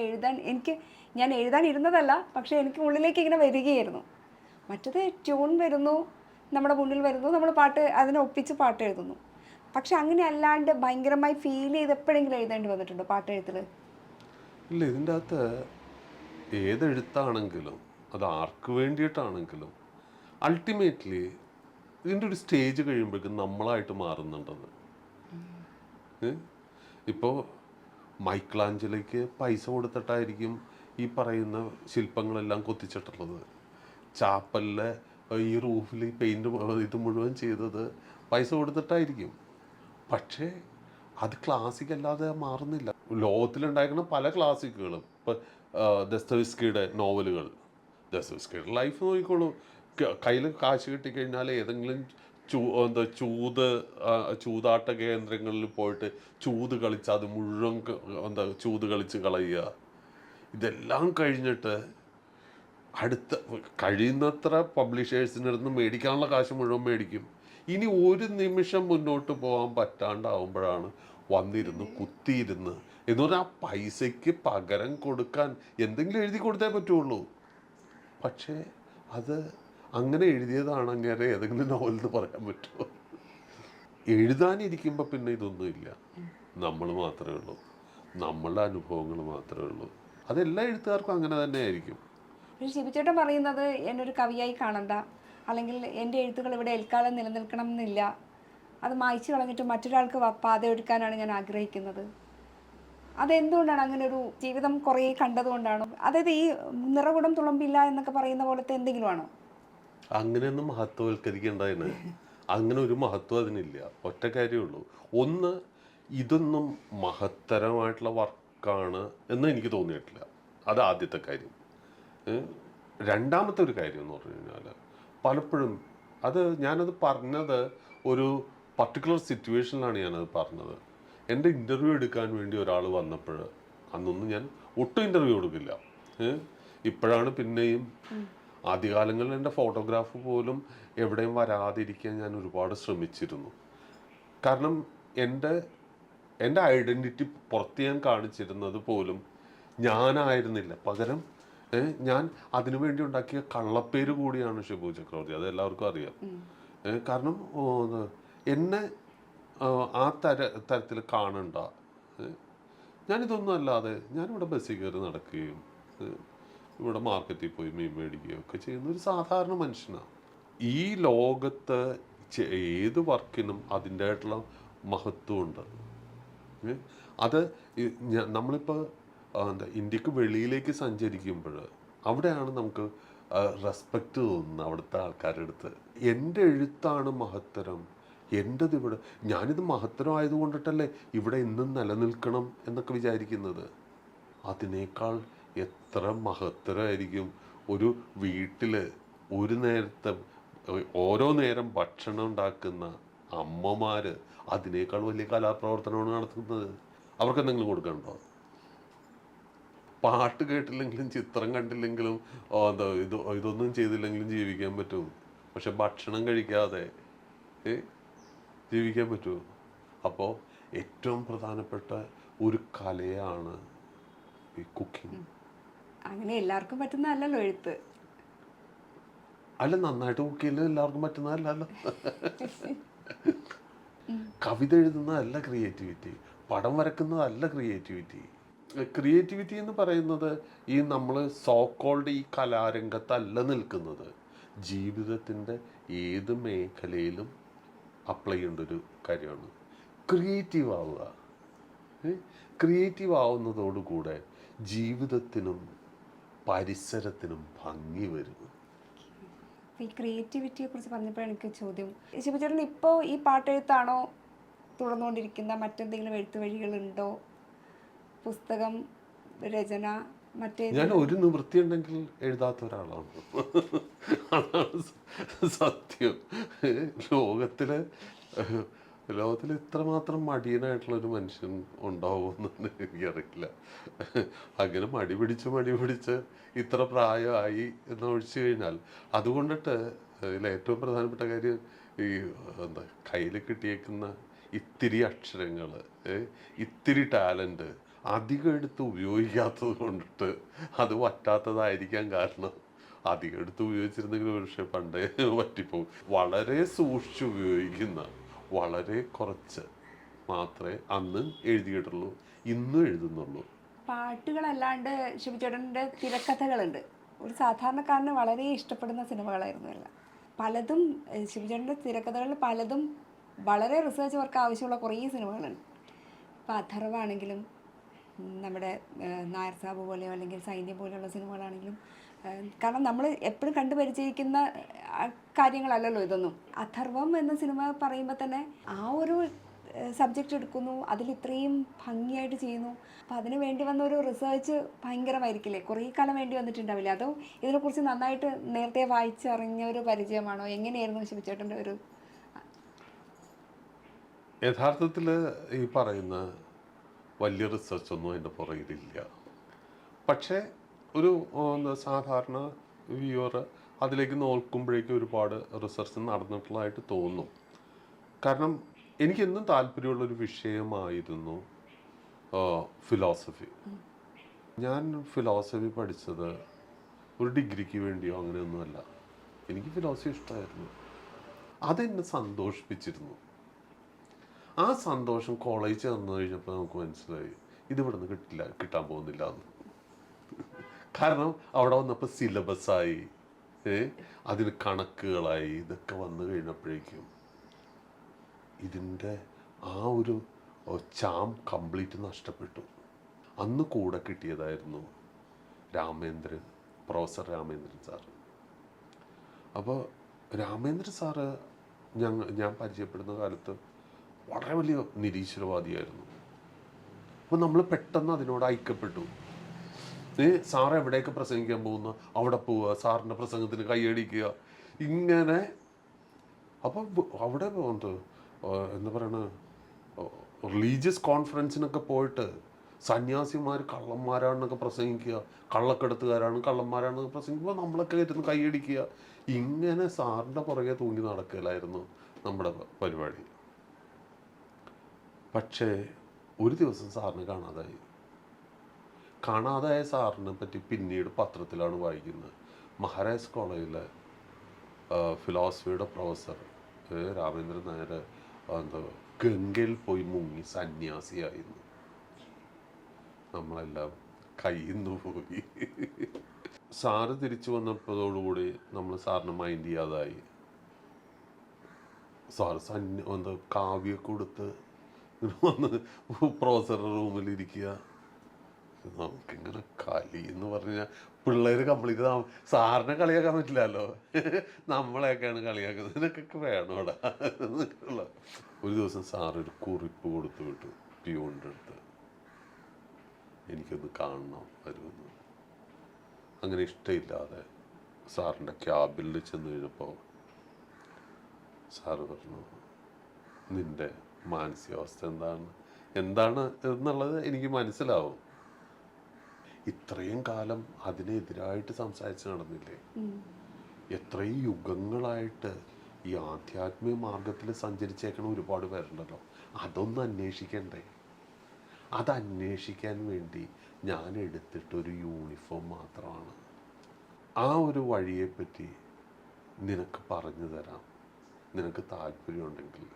ഞാൻ എഴുതാൻ ഇരുന്നതല്ല, പക്ഷേ എനിക്ക് ഉള്ളിലേക്ക് ഇങ്ങനെ വരികയായിരുന്നു. മറ്റത് ട്യൂൺ വരുന്നു, നമ്മുടെ മുന്നിൽ വരുന്നു, നമ്മൾ അതിനെ ഒപ്പിച്ച് പാട്ട് എഴുതുന്നു. പക്ഷെ അങ്ങനെ അല്ലാണ്ട് ഭയങ്കരമായി ഫീൽ ചെയ്തെപ്പോഴെങ്കിലും എഴുതേണ്ടി വന്നിട്ടുണ്ടോ പാട്ടെഴുത്തിൽ? ഇല്ല, ഇതിൻ്റെ അകത്ത് ഏതെഴുത്താണെങ്കിലും അത് ആർക്ക് വേണ്ടിയിട്ടാണെങ്കിലും അൾട്ടിമേറ്റ്ലി ഇതിൻ്റെ ഒരു സ്റ്റേജ് കഴിയുമ്പോഴേക്കും നമ്മളായിട്ട് മാറുന്നുണ്ടത്. ഇപ്പോൾ മൈക്കിളാഞ്ചലോയ്ക്ക് പൈസ കൊടുത്തിട്ടായിരിക്കും ഈ പറയുന്ന ശില്പങ്ങളെല്ലാം കൊത്തിച്ചിട്ടുള്ളത്. ചാപ്പലിലെ ഈ റൂഫിൽ പെയിൻറ് ഇത് മുഴുവൻ ചെയ്തത് പൈസ കൊടുത്തിട്ടായിരിക്കും. പക്ഷേ അത് ക്ലാസിക് അല്ലാതെ മാറുന്നില്ല. ലോകത്തിലുണ്ടായിരിക്കുന്ന പല ക്ലാസിക്കുകളും ഇപ്പോൾ ദസ്തവിസ്കിയുടെ നോവലുകൾ, ദസ്തവിസ്കിയുടെ ലൈഫ് നോക്കിക്കോളൂ. കയ്യിൽ കാശ് കിട്ടിക്കഴിഞ്ഞാൽ ഏതെങ്കിലും ചൂതാട്ട കേന്ദ്രങ്ങളിൽ പോയിട്ട് ചൂത് കളിച്ച് അത് മുഴുവൻ ചൂത് കളിച്ച് കളയുക. ഇതെല്ലാം കഴിഞ്ഞിട്ട് കഴിയുന്നത്ര പബ്ലിഷേഴ്സിൻ്റെ അടുത്ത് മേടിക്കാനുള്ള കാശ് മുഴുവൻ മേടിക്കും. ഇനി ഒരു നിമിഷം മുന്നോട്ട് പോകാൻ പറ്റാണ്ടാവുമ്പോഴാണ് വന്നിരുന്ന് കുത്തിയിരുന്ന് എന്ന് പറഞ്ഞാൽ ആ പൈസയ്ക്ക് പകരം കൊടുക്കാൻ എന്തെങ്കിലും എഴുതി കൊടുത്തേ പറ്റുള്ളൂ. പക്ഷേ അത് അങ്ങനെ എഴുതിയതാണെങ്കിൽ ഏതെങ്കിലും നോവലെന്ന് പറയാൻ പറ്റുമോ? എഴുതാനിരിക്കുമ്പോൾ പിന്നെ ഇതൊന്നുമില്ല. നമ്മൾ മാത്രമേ ഉള്ളൂ, നമ്മളുടെ അനുഭവങ്ങൾ മാത്രമേ ഉള്ളൂ. അതെല്ലാ എഴുത്തുകാർക്കും അങ്ങനെ തന്നെ ആയിരിക്കും. ശിബിച്ചേട്ടൻ പറയുന്നത് എന്നെ ഒരു കവിയായി കാണണ്ട, അല്ലെങ്കിൽ എൻ്റെ എഴുത്തുകൾ ഇവിടെ എൽക്കാലം നിലനിൽക്കണം എന്നില്ല, അത് മായ്ച്ചു കളഞ്ഞിട്ട് മറ്റൊരാൾക്ക് പാതയൊരുക്കാനാണ് ഞാൻ ആഗ്രഹിക്കുന്നത്. അതെന്തുകൊണ്ടാണ് അങ്ങനെ ഒരു ജീവിതം കുറേ കണ്ടതുകൊണ്ടാണോ? അതായത് ഈ നിറകുടം തുളുമ്പില്ല എന്നൊക്കെ പറയുന്ന പോലത്തെ എന്തെങ്കിലും ആണോ? അങ്ങനെയൊന്നും മഹത്വവൽക്കരിക്കേണ്ടതിന് അങ്ങനെ ഒരു മഹത്വം അതിനില്ല. ഒറ്റ കാര്യമുള്ളൂ. ഒന്ന്, ഇതൊന്നും മഹത്തരമായിട്ടുള്ള വർക്കാണ് എന്ന് എനിക്ക് തോന്നിയിട്ടില്ല. അത് ആദ്യത്തെ കാര്യം. രണ്ടാമത്തെ ഒരു കാര്യം എന്ന് പറഞ്ഞു കഴിഞ്ഞാൽ പലപ്പോഴും ഞാനത് പറഞ്ഞത് ഒരു പർട്ടിക്കുലർ സിറ്റുവേഷനിലാണ് ഞാനത് പറഞ്ഞത്. എൻ്റെ ഇൻ്റർവ്യൂ എടുക്കാൻ വേണ്ടി ഒരാൾ വന്നപ്പോൾ അന്നൊന്നും ഞാൻ ഒട്ടും ഇൻ്റർവ്യൂ കൊടുക്കില്ല. ഇപ്പോഴാണ് പിന്നെയും. ആദ്യകാലങ്ങളിൽ എൻ്റെ ഫോട്ടോഗ്രാഫ് പോലും എവിടെയും വരാതിരിക്കാൻ ഞാൻ ഒരുപാട് ശ്രമിച്ചിരുന്നു. കാരണം എൻ്റെ ഐഡൻറ്റിറ്റി പുറത്ത് ഞാൻ കാണിച്ചിരുന്നത് പോലും ഞാനായിരുന്നില്ല. പകരം ഞാൻ അതിനുവേണ്ടി ഉണ്ടാക്കിയ കള്ളപ്പേര് കൂടിയാണ് ഷിബു ചക്രവർത്തി. അത് എല്ലാവർക്കും അറിയാം. കാരണം എന്നെ ആ തരത്തിൽ കാണണ്ട. ഞാനിതൊന്നും അല്ലാതെ ഞാനിവിടെ ബസ്സിൽ കയറി നടക്കുകയും ഇവിടെ മാർക്കറ്റിൽ പോയി മീൻ മേടിക്കുകയും ഒക്കെ ചെയ്യുന്ന ഒരു സാധാരണ മനുഷ്യനാണ്. ഈ ലോകത്ത് ഏത് വർക്കിനും അതിൻ്റെതായിട്ടുള്ള മഹത്വമുണ്ട്. അത് നമ്മളിപ്പോൾ ഇന്ത്യക്ക് വെളിയിലേക്ക് സഞ്ചരിക്കുമ്പോൾ അവിടെയാണ് നമുക്ക് റെസ്പെക്റ്റ് തോന്നുന്നത് അവിടുത്തെ ആൾക്കാരുടെ അടുത്ത്. എൻ്റെ എഴുത്താണ് മഹത്തരം, എൻ്റെത് ഇവിടെ, ഞാനിത് മഹത്തരമായത് കൊണ്ടിട്ടല്ലേ ഇവിടെ ഇന്നും നിലനിൽക്കണം എന്നൊക്കെ വിചാരിക്കുന്നത്. അതിനേക്കാൾ എത്ര മഹത്തരമായിരിക്കും ഒരു വീട്ടിൽ ഒരു നേരത്തെ ഓരോ നേരം ഭക്ഷണം ഉണ്ടാക്കുന്ന അമ്മമാർ. അതിനേക്കാൾ വലിയ കലാപ്രവർത്തനമാണ് നടത്തുന്നത്. അവർക്ക് എന്തെങ്കിലും കൊടുക്കണ്ടോ? പാട്ട് കേട്ടില്ലെങ്കിലും ചിത്രം കണ്ടില്ലെങ്കിലും ഇതൊന്നും ചെയ്തില്ലെങ്കിലും ജീവിക്കാൻ പറ്റും. പക്ഷെ ഭക്ഷണം കഴിക്കാതെ ജീവിക്കാൻ പറ്റുമോ? അപ്പോൾ ഏറ്റവും പ്രധാനപ്പെട്ട ഒരു കലയാണ് ഈ കുക്കിംഗ്. അങ്ങനെ എല്ലാവർക്കും പറ്റുന്നതല്ലല്ലോ എഴുത്ത്. അല്ല, നന്നായിട്ട് കുക്ക് ചെയ്യുന്നത് എല്ലാവർക്കും പറ്റുന്നതല്ലല്ലോ. കവിത എഴുതുന്നതല്ല ക്രിയേറ്റിവിറ്റി, പടം വരക്കുന്നതല്ല ക്രിയേറ്റിവിറ്റി. ക്രിയേറ്റിവിറ്റി എന്ന് പറയുന്നത് ഈ നമ്മൾ സോക്കോൾഡ് ഈ കലാരംഗത്തല്ല നിൽക്കുന്നത്. ജീവിതത്തിൻ്റെ ഏത് മേഖലയിലും അപ്ലൈ ചെയ്യേണ്ട ഒരു കാര്യമാണ് ക്രിയേറ്റീവ് ആവുക. ക്രിയേറ്റീവ് ആവുന്നതോടുകൂടെ ജീവിതത്തിനും പരിസരത്തിനും ഭംഗി വരും. ഈ ക്രിയേറ്റിവിറ്റിയെ കുറിച്ച് പറഞ്ഞപ്പോഴാണ് എനിക്ക് ചോദ്യം, ശിവചേട്ടൻ ഇപ്പോൾ ഈ പാട്ടെഴുത്താണോ തുടർന്നുകൊണ്ടിരിക്കുന്ന? മറ്റെന്തെങ്കിലും എഴുത്ത് വഴികളുണ്ടോ? പുസ്തകം, രചന, മറ്റേ? ഞാൻ ഒരു നിവൃത്തി ഉണ്ടെങ്കിൽ എഴുതാത്ത ഒരാളാണ്. അതാണ് സത്യം. ലോകത്തിലെ ലോകത്തിൽ ഇത്രമാത്രം മടിയനായിട്ടുള്ള ഒരു മനുഷ്യൻ ഉണ്ടാവുമെന്ന് എനിക്കറിയില്ല. അങ്ങനെ മടി പിടിച്ച് ഇത്ര പ്രായമായി എന്ന് ഒഴിച്ചു കഴിഞ്ഞാൽ, അതുകൊണ്ടിട്ട് ഇതിൽ ഏറ്റവും പ്രധാനപ്പെട്ട കാര്യം ഈ എന്താ കയ്യിൽ കിട്ടിയേക്കുന്ന ഇത്തിരി അക്ഷരങ്ങൾ, ഇത്തിരി ടാലൻറ്റ് അധികം എടുത്ത് ഉപയോഗിക്കാത്തത് കൊണ്ടിട്ട് അത് പറ്റാത്തതായിരിക്കാൻ കാരണം. അധികം എടുത്ത് ഉപയോഗിച്ചിരുന്നെങ്കിൽ പക്ഷേ പണ്ടേ പറ്റിപ്പോകും. വളരെ സൂക്ഷിച്ച് ഉപയോഗിക്കുന്ന വളരെ കുറച്ച് മാത്രമേ അന്ന് എഴുതിയിട്ടുള്ളൂ, ഇന്നും എഴുതുന്നുള്ളൂ. പാട്ടുകളല്ലാണ്ട് ശിവചേട്ടൻ്റെ തിരക്കഥകളുണ്ട്. ഒരു സാധാരണക്കാരന് വളരെ ഇഷ്ടപ്പെടുന്ന സിനിമകളായിരുന്നു എല്ലാം. പലതും ശിവചേട്ടൻ്റെ തിരക്കഥകളിൽ പലതും വളരെ റിസർച്ച് വർക്ക് ആവശ്യമുള്ള കുറേ സിനിമകളുണ്ട്. ഇപ്പോൾ അഥർവാണെങ്കിലും നമ്മുടെ നായർ സാബ് പോലെയോ അല്ലെങ്കിൽ സൈന്യം പോലെയുള്ള സിനിമകളാണെങ്കിലും, കാരണം നമ്മൾ എപ്പോഴും കണ്ടു പരിചയിക്കുന്ന കാര്യങ്ങളല്ലല്ലോ ഇതൊന്നും. അഥർവം എന്ന സിനിമ പറയുമ്പോൾ തന്നെ ആ ഒരു സബ്ജക്റ്റ് എടുക്കുന്നു, അതിൽ ഇത്രയും ഭംഗിയായിട്ട് ചെയ്യുന്നു. അപ്പോൾ അതിന് വേണ്ടി വന്ന ഒരു റിസർച്ച് ഭയങ്കരമായിരിക്കില്ലേ, കുറേ കാലം വേണ്ടി വന്നിട്ടുണ്ടാവില്ലേ? അതോ ഇതിനെക്കുറിച്ച് നന്നായിട്ട് നേരത്തെ വായിച്ചറിഞ്ഞ ഒരു പരിചയമാണോ? എങ്ങനെയായിരുന്നു ശിവചേട്ടൻ്റെ ഒരു? യഥാർത്ഥത്തിൽ ഈ പറയുന്ന വലിയ റിസർച്ചൊന്നും അതിൻ്റെ പുറകിലില്ല. പക്ഷേ ഒരു സാധാരണ വ്യൂവർ അതിലേക്ക് നോക്കുമ്പോഴേക്കും ഒരുപാട് റിസർച്ച് നടന്നിട്ടുള്ളതായിട്ട് തോന്നും. കാരണം എനിക്കെന്നും താല്പര്യമുള്ളൊരു വിഷയമായിരുന്നു ഫിലോസഫി. ഞാൻ ഫിലോസഫി പഠിച്ചത് ഒരു ഡിഗ്രിക്ക് വേണ്ടിയോ അങ്ങനെയൊന്നുമല്ല. എനിക്ക് ഫിലോസഫി ഇഷ്ടമായിരുന്നു, അതെന്നെ സന്തോഷിപ്പിച്ചിരുന്നു. ആ സന്തോഷം കോളേജ് ചേർന്ന് കഴിഞ്ഞപ്പോൾ നമുക്ക് മനസ്സിലായി ഇതിവിടെ നിന്ന് കിട്ടാൻ പോകുന്നില്ല എന്ന്. കാരണം അവിടെ വന്നപ്പോൾ സിലബസായി, അതിന് കണക്കുകളായി, ഇതൊക്കെ വന്നു കഴിഞ്ഞപ്പോഴേക്കും ഇതിൻ്റെ ആ ഒരു ചാം കംപ്ലീറ്റ് നഷ്ടപ്പെട്ടു. അന്ന് കൂടെ കിട്ടിയതായിരുന്നു രാമേന്ദ്രൻ, പ്രൊഫസർ രാമേന്ദ്രൻ സാറ്. അപ്പോൾ രാമേന്ദ്രൻ സാറ് ഞാൻ പരിചയപ്പെടുന്ന കാലത്ത് വളരെ വലിയ നിരീശ്വരവാദിയായിരുന്നു. അപ്പോൾ നമ്മൾ പെട്ടെന്ന് അതിനോട് ഐക്യപ്പെട്ടു. സാറ് എവിടെയൊക്കെ പ്രസംഗിക്കാൻ പോകുന്ന അവിടെ പോവുക, സാറിൻ്റെ പ്രസംഗത്തിന് കൈയടിക്കുക, ഇങ്ങനെ. അപ്പോൾ അവിടെ എന്താ പറയണ, റിലീജിയസ് കോൺഫറൻസിനൊക്കെ പോയിട്ട് സന്യാസിമാർ കള്ളന്മാരാണെന്നൊക്കെ പ്രസംഗിക്കുക, കള്ളക്കടത്തുകാരാണ് കള്ളന്മാരാണെന്നൊക്കെ പ്രസംഗിക്കുമ്പോൾ നമ്മളൊക്കെ കയറ്റുന്ന കൈയടിക്കുക. ഇങ്ങനെ സാറിൻ്റെ പുറകെ തൂങ്ങി നടക്കലായിരുന്നു നമ്മുടെ പരിപാടി. പക്ഷേ ഒരു ദിവസം സാറിന് കാണാതായ സാറിനെ പറ്റി പിന്നീട് പത്രത്തിലാണ് വായിക്കുന്നത്. മഹാരാജ് കോളേജിലെ ഫിലോസഫിയുടെ പ്രൊഫസർ രാമേന്ദ്രൻ നായർ ഗംഗയിൽ പോയി മുങ്ങി സന്യാസിയായിരുന്നു. നമ്മളെല്ലാം കയ്യിൽ നിന്ന് പോയി. സാറ് തിരിച്ചു വന്നപ്പോഴോടുകൂടി നമ്മൾ സാറിന് മൈൻഡ് ചെയ്യാതായി. സാറ് കാവ്യമൊക്കെ കൊടുത്ത് വന്ന് പ്രൊഫസറുടെ റൂമിലിരിക്കുക. നമുക്കിങ്ങനെ കളി എന്ന് പറഞ്ഞാൽ പിള്ളേർ കംപ്ലീറ്റ് സാറിനെ കളിയാക്കാൻ പറ്റില്ലല്ലോ, നമ്മളെയൊക്കെയാണ് കളിയാക്കുന്നത്, ഇതിനൊക്കെ വേണോടാ എന്നൊക്കെയുള്ള. ഒരു ദിവസം സാറൊരു കുറിപ്പ് കൊടുത്തു വിട്ടു പിയൂണിൻ്റെ അടുത്ത്, എനിക്കൊന്ന് കാണണം വരുമെന്ന്. അങ്ങനെ ഇഷ്ടമില്ലാതെ സാറിൻ്റെ ക്യാബിനിൽ ചെന്ന് കഴിഞ്ഞപ്പോൾ സാറ് പറഞ്ഞു, നിൻ്റെ മാനസികാവസ്ഥ എന്താണ് എന്നുള്ളത് എനിക്ക് മനസ്സിലാവും. ഇത്രയും കാലം അതിനെതിരായിട്ട് സംസാരിച്ച് നടന്നില്ലേ, എത്രയും യുഗങ്ങളായിട്ട് ഈ ആധ്യാത്മിക മാർഗത്തിൽ സഞ്ചരിച്ചേക്കണ ഒരുപാട് പേരുണ്ടല്ലോ, അതൊന്നും അന്വേഷിക്കണ്ടേ? അത് അന്വേഷിക്കാൻ വേണ്ടി ഞാൻ എടുത്തിട്ടൊരു യൂണിഫോം മാത്രമാണ്. ആ ഒരു വഴിയെപ്പറ്റി നിനക്ക് പറഞ്ഞു തരാം, നിനക്ക് താല്പര്യമുണ്ടെങ്കിൽ.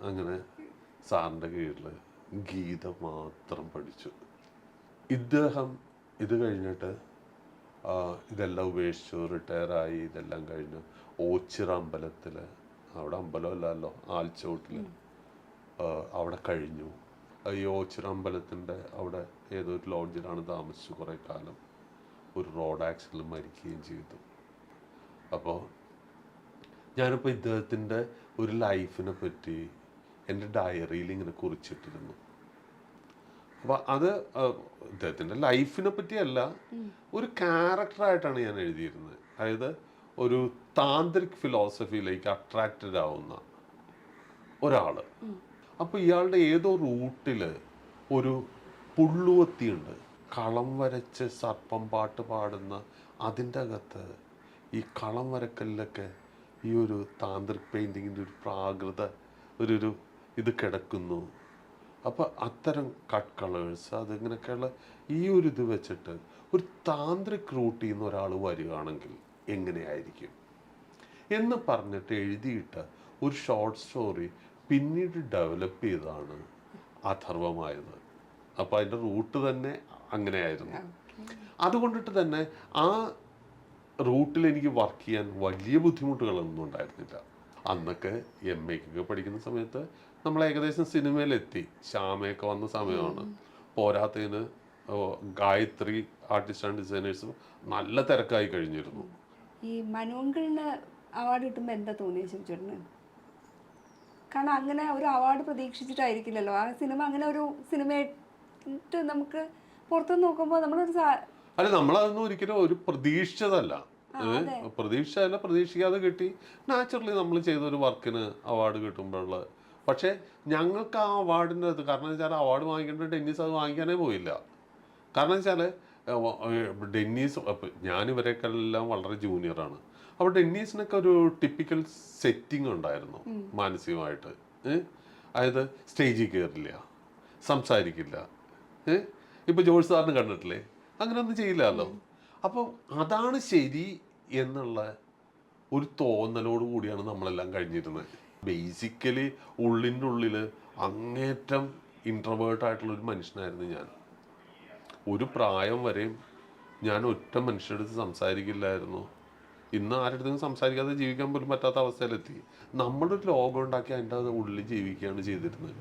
അങ്ങനെ സാറിൻ്റെ കീഴിൽ ഗീത മാത്രം പഠിച്ചു. ഇദ്ദേഹം ഇത് കഴിഞ്ഞിട്ട് ഇതെല്ലാം ഉപേക്ഷിച്ചു, റിട്ടയറായി. ഇതെല്ലാം കഴിഞ്ഞ് ഓച്ചിറ അമ്പലത്തിൽ, അവിടെ അമ്പലമല്ലല്ലോ, ആൽച്ചോട്ടിൽ അവിടെ കഴിഞ്ഞു. ഈ ഓച്ചിറ അമ്പലത്തിൻ്റെ അവിടെ ഏതൊരു ലോഡ്ജിലാണ് താമസിച്ചു കുറേ കാലം. ഒരു റോഡ് ആക്സിഡൻറ്റിൽ മരിക്കുകയും ചെയ്തു. അപ്പോൾ ഞാനിപ്പോൾ ഇദ്ദേഹത്തിൻ്റെ ഒരു ലൈഫിനെ പറ്റി എൻ്റെ ഡയറിയിൽ ഇങ്ങനെ കുറിച്ചിട്ടിരുന്നു. അപ്പോൾ അത് ഇദ്ദേഹത്തിൻ്റെ ലൈഫിനെ പറ്റിയല്ല, ഒരു ക്യാരക്ടറായിട്ടാണ് ഞാൻ എഴുതിയിരുന്നത്. അതായത് ഒരു താന്ത്രിക് ഫിലോസഫിയിലേക്ക് അട്രാക്റ്റഡ് ആവുന്ന ഒരാൾ, അപ്പോൾ ഇയാളുടെ ഏതോ റൂട്ടിൽ ഒരു പുള്ളുവത്തിയുണ്ട്, കളം വരച്ച് സർപ്പം പാട്ട് പാടുന്ന. അതിൻ്റെ അകത്ത് ഈ കളം വരക്കലിലൊക്കെ ഈ ഒരു താന്ത്രിക് പെയിൻറ്റിങ്ങിൻ്റെ ഒരു പ്രാകൃത ഒരു ഇത് കിടക്കുന്നു. അപ്പോൾ അത്തരം കട്ട് കളേഴ്സ് അതിങ്ങനെയൊക്കെയുള്ള ഈ ഒരു ഇത് വെച്ചിട്ട് ഒരു താന്ത്രിക് റൂട്ടിൽ നിന്ന് ഒരാൾ വരികയാണെങ്കിൽ എങ്ങനെയായിരിക്കും എന്ന് പറഞ്ഞിട്ട് എഴുതിയിട്ട ഒരു ഷോർട്ട് സ്റ്റോറി പിന്നീട് ഡെവലപ്പ് ചെയ്താണ് അഥർവമായത്. അപ്പോൾ അതിൻ്റെ റൂട്ട് തന്നെ അങ്ങനെയായിരുന്നു. അതുകൊണ്ടിട്ട് തന്നെ ആ റൂട്ടിൽ എനിക്ക് വർക്ക് ചെയ്യാൻ വലിയ ബുദ്ധിമുട്ടുകളൊന്നും ഉണ്ടായിരുന്നില്ല. അന്നൊക്കെ MA പഠിക്കുന്ന സമയത്ത് നമ്മൾ ഏകദേശം സിനിമയിലെത്തി, ശ്യാമയൊക്കെ വന്ന സമയമാണ്. പോരാത്തതിന് ഗായത്രി ആർട്ടിസ്റ്റ് ആൻഡ് ഡിസൈനേഴ്സ് നല്ല തിരക്കായി കഴിഞ്ഞിരുന്നു. ഈ മനുവങ്കിളിന് അവാർഡ് കിട്ടുമ്പോൾ എന്താ തോന്നിയത് ശിവചേട്ടന്? കാരണം അങ്ങനെ ഒരു അവാർഡ് പ്രതീക്ഷിച്ചിട്ടായിരിക്കില്ലല്ലോ ആ സിനിമ. അങ്ങനെ ഒരു സിനിമയായിട്ട് നമുക്ക് പുറത്തുനിന്ന് നോക്കുമ്പോൾ നമ്മളൊരു അല്ല, നമ്മളതൊന്നും ഒരിക്കലും ഒരു പ്രതീക്ഷിച്ചതല്ല. പ്രതീക്ഷിക്കാതെ കിട്ടി. നാച്ചുറലി നമ്മൾ ചെയ്തൊരു വർക്കിന് അവാർഡ് കിട്ടുമ്പോഴുള്ള. പക്ഷേ ഞങ്ങൾക്ക് ആ അവാർഡിൻ്റെ അത് കാരണം വെച്ചാൽ അവാർഡ് വാങ്ങിക്കേണ്ട ഡെന്നീസ് അത് വാങ്ങിക്കാനേ പോയില്ല. കാരണം വെച്ചാൽ ഡെന്നീസ് ഞാനിവരെക്കെല്ലാം വളരെ ജൂനിയറാണ്. അപ്പോൾ ഡെന്നീസിനൊക്കെ ഒരു ടിപ്പിക്കൽ സെറ്റിംഗ് ഉണ്ടായിരുന്നു മാനസികമായിട്ട്. അതായത് സ്റ്റേജിൽ കയറില്ല, സംസാരിക്കില്ല. ഇപ്പോൾ ജോർജ് സാറിന് കണ്ടിട്ടില്ലേ, അങ്ങനെയൊന്നും ചെയ്യില്ലല്ലോ. അപ്പം അതാണ് ശരി എന്നുള്ള ഒരു തോന്നലോട് കൂടിയാണ് നമ്മളെല്ലാം കഴിഞ്ഞിരുന്നത്. ബേസിക്കലി ഉള്ളിൻ്റെ ഉള്ളിൽ അങ്ങേറ്റം ഇൻട്രവേർട്ടായിട്ടുള്ളൊരു മനുഷ്യനായിരുന്നു ഞാൻ. ഒരു പ്രായം വരെയും ഞാൻ ഒറ്റ മനുഷ്യരുടെ അടുത്ത് സംസാരിക്കില്ലായിരുന്നു. ഇന്ന് ആരുടെ അടുത്തും സംസാരിക്കാതെ ജീവിക്കാൻ പോലും പറ്റാത്ത അവസ്ഥയിലെത്തി. നമ്മളൊരു ലോകം ഉണ്ടാക്കി അതിൻ്റെ ഉള്ളിൽ ജീവിക്കുകയാണ് ചെയ്തിരുന്നത്.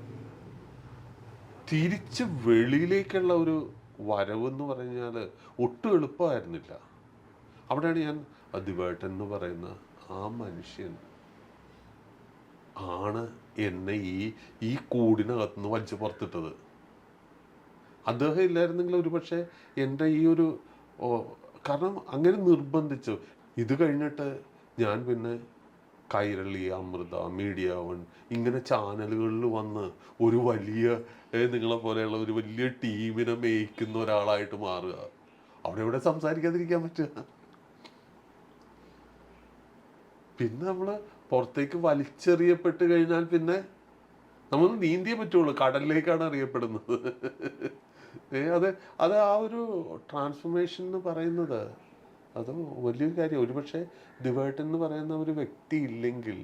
തിരിച്ച് വെളിയിലേക്കുള്ള ഒരു വരവെന്ന് പറഞ്ഞാൽ ഒട്ടും എളുപ്പമായിരുന്നില്ല. അവിടെയാണ് ഞാൻ ദിവേട്ടൻ എന്ന് പറയുന്ന ആ മനുഷ്യൻ ആണ് എന്നെ ഈ കൂടിനകത്തുനിന്ന് വലിച്ചു പുറത്തിട്ടത്. അദ്ദേഹം ഇല്ലായിരുന്നെങ്കിൽ ഒരു പക്ഷേ എൻ്റെ ഈ ഒരു കാരണം അങ്ങനെ നിർബന്ധിച്ചു. ഇത് കഴിഞ്ഞിട്ട് ഞാൻ പിന്നെ കൈരളി, അമൃത, മീഡിയ വൺ ഇങ്ങനെ ചാനലുകളിൽ വന്ന് ഒരു വലിയ നിങ്ങളെ പോലെയുള്ള ഒരു വലിയ ടീമിനെ മേയ്ക്കുന്ന ഒരാളായിട്ട് മാറുക. അവിടെ ഇവിടെ സംസാരിക്കാതിരിക്കാൻ പറ്റുക. പിന്നെ നമ്മൾ പുറത്തേക്ക് വലിച്ചെറിയപ്പെട്ട് കഴിഞ്ഞാൽ പിന്നെ നമ്മൾ നീന്തിയേ പറ്റുള്ളൂ. കടലിലേക്കാണ് അറിയപ്പെടുന്നത്. അത് ആ ഒരു ട്രാൻസ്ഫോർമേഷൻ എന്ന് പറയുന്നത് അത് വലിയൊരു കാര്യം. ഒരുപക്ഷെ ദിവേട്ടൻ എന്ന് പറയുന്ന ഒരു വ്യക്തി ഇല്ലെങ്കിൽ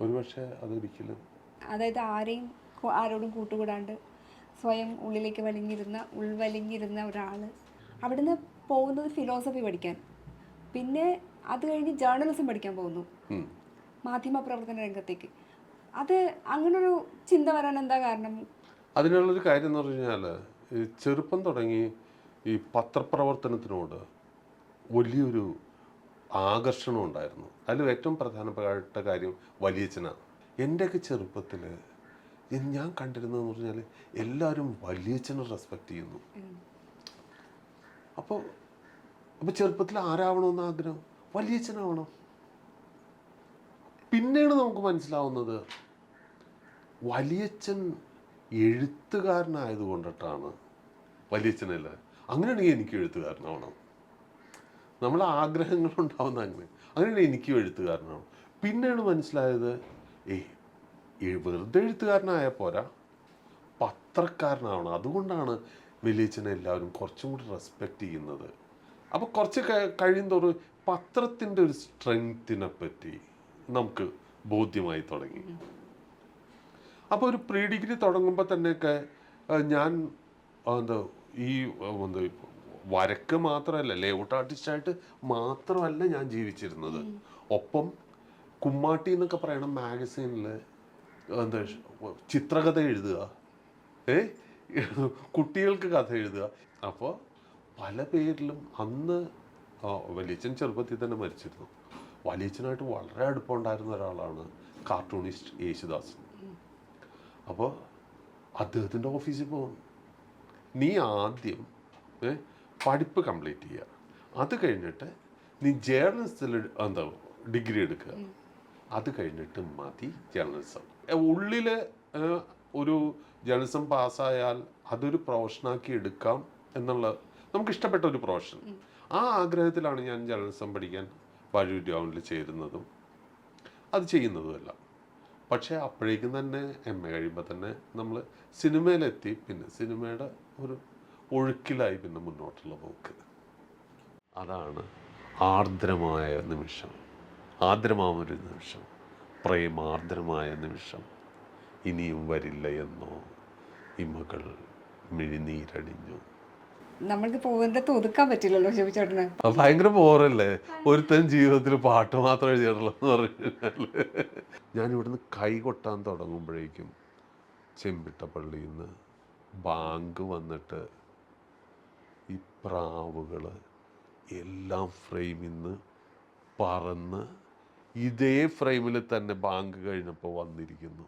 ഒരുപക്ഷെ അതൊരിക്കലും, അതായത് ആരോടും കൂട്ടുകൂടാണ്ട് സ്വയം ഉള്ളിലേക്ക് ഉൾവലിഞ്ഞിരുന്ന ഒരാൾ അവിടുന്ന് പോകുന്നത് ഫിലോസഫി പഠിക്കാൻ, പിന്നെ അത് കഴിഞ്ഞ് ജേർണലിസം പഠിക്കാൻ പോകുന്നു, മാധ്യമ പ്രവർത്തന രംഗത്തേക്ക്. അത് അങ്ങനൊരു ചിന്ത വരാൻ എന്താ കാരണം? അതിനുള്ളൊരു കാര്യം എന്ന് പറഞ്ഞു കഴിഞ്ഞാൽ ചെറുപ്പം തുടങ്ങി ഈ പത്രപ്രവർത്തനത്തിനോട് വലിയൊരു ആകർഷണം ഉണ്ടായിരുന്നു. അതിൽ ഏറ്റവും പ്രധാനപ്പെട്ട കാര്യം വലിയച്ഛനാണ്. എൻ്റെയൊക്കെ ചെറുപ്പത്തിൽ ഞാൻ കണ്ടിരുന്നതെന്ന് പറഞ്ഞാൽ എല്ലാവരും വലിയച്ഛനെ റെസ്പെക്റ്റ് ചെയ്യുന്നു. അപ്പോൾ ചെറുപ്പത്തിൽ ആരാവണമെന്ന് ആഗ്രഹം? വലിയച്ഛനാവണം. പിന്നെയാണ് നമുക്ക് മനസ്സിലാവുന്നത് വലിയച്ഛൻ എഴുത്തുകാരനായതുകൊണ്ടിട്ടാണ് വലിയച്ഛനല്ല. അങ്ങനെയാണെങ്കിൽ എനിക്ക് എഴുത്തുകാരനാവണം. നമ്മളെ ആഗ്രഹങ്ങളുണ്ടാവുന്ന അങ്ങനെയാണെങ്കിൽ എനിക്കും എഴുത്തുകാരനാവണം. പിന്നെയാണ് മനസ്സിലായത് വെറുതെ എഴുത്തുകാരനായാൽ പോരാ, പത്രക്കാരനാവണം. അതുകൊണ്ടാണ് വലിയച്ഛനെ എല്ലാവരും കുറച്ചും കൂടി റെസ്പെക്റ്റ് ചെയ്യുന്നത്. അപ്പോൾ കുറച്ച് കഴിയുന്തോറും പത്രത്തിൻ്റെ ഒരു സ്ട്രെങ്ത്തിനെ പറ്റി നമുക്ക് ബോധ്യമായി തുടങ്ങി. അപ്പോൾ ഒരു പ്രീ ഡിഗ്രി തുടങ്ങുമ്പോൾ തന്നെയൊക്കെ ഞാൻ വരക്ക് മാത്രമല്ല, ലേഔട്ട് ആർട്ടിസ്റ്റായിട്ട് മാത്രമല്ല ഞാൻ ജീവിച്ചിരുന്നത്. ഒപ്പം കുമ്മാട്ടി എന്നൊക്കെ പറയണ മാഗസീനിൽ ചിത്രകഥ എഴുതുക, കുട്ടികൾക്ക് കഥ എഴുതുക. അപ്പോൾ പല പേരിലും അന്ന് വലിയച്ഛൻ ചെറുപ്പത്തിൽ തന്നെ മരിച്ചിരുന്നു. വലിയച്ഛനായിട്ട് വളരെ അടുപ്പമുണ്ടായിരുന്ന ഒരാളാണ് കാർട്ടൂണിസ്റ്റ് യേശുദാസ്. അപ്പോൾ അദ്ദേഹത്തിൻ്റെ ഓഫീസിൽ പോകും. നീ ആദ്യം പഠിപ്പ് കംപ്ലീറ്റ് ചെയ്യുക, അത് കഴിഞ്ഞിട്ട് നീ ജേർണലിസത്തിൽ ഡിഗ്രി എടുക്കുക, അത് കഴിഞ്ഞിട്ട് മതി ജേർണലിസം. ഉള്ളിൽ ഒരു ജേർണലിസം പാസ്സായാൽ അതൊരു പ്രൊഫഷനാക്കി എടുക്കാം എന്നുള്ള നമുക്ക് ഇഷ്ടപ്പെട്ട ഒരു പ്രൊഫഷൻ. ആ ആഗ്രഹത്തിലാണ് ഞാൻ ജേർണലിസം പഠിക്കാൻ വാഴൂർ ഗ്രൗണ്ടിൽ ചേരുന്നതും അത് ചെയ്യുന്നതുമല്ല. പക്ഷേ അപ്പോഴേക്കും തന്നെ MA കഴിയുമ്പോൾ തന്നെ നമ്മൾ സിനിമയിലെത്തി. പിന്നെ സിനിമയുടെ ഒരു ഒഴുക്കിലായി പിന്നെ മുന്നോട്ടുള്ള പോക്ക്. അതാണ് ആർദ്രമായ നിമിഷം, ആർദ്രമാമൊരു നിമിഷം, പ്രേമാർദ്രമായ നിമിഷം. ഇനിയും വരില്ല എന്നോ ഇമകൾ മിഴിനീരടിഞ്ഞു. നമ്മൾക്ക് പോകുന്നത് ഒതുക്കാൻ പറ്റില്ലല്ലോ ശിവചേട്ടന്. അത് ഭയങ്കര ബോറല്ലേ, ഒരുത്തൻ ജീവിതത്തിൽ പാട്ട് മാത്രം എഴുതിയിട്ടുള്ളൂ എന്ന് പറഞ്ഞു കഴിഞ്ഞാൽ. ഞാൻ ഇവിടുന്ന് കൈ കൊട്ടാൻ തുടങ്ങുമ്പോഴേക്കും ചെമ്പിട്ടപ്പള്ളിയിൽ നിന്ന് ബാങ്ക് വന്നിട്ട് ഈ പ്രാവുകൾ എല്ലാം ഫ്രെയിമിൽ നിന്ന് പറന്ന് ഇതേ ഫ്രെയിമിൽ തന്നെ ബാങ്ക് കഴിഞ്ഞപ്പോൾ വന്നിരിക്കുന്നു.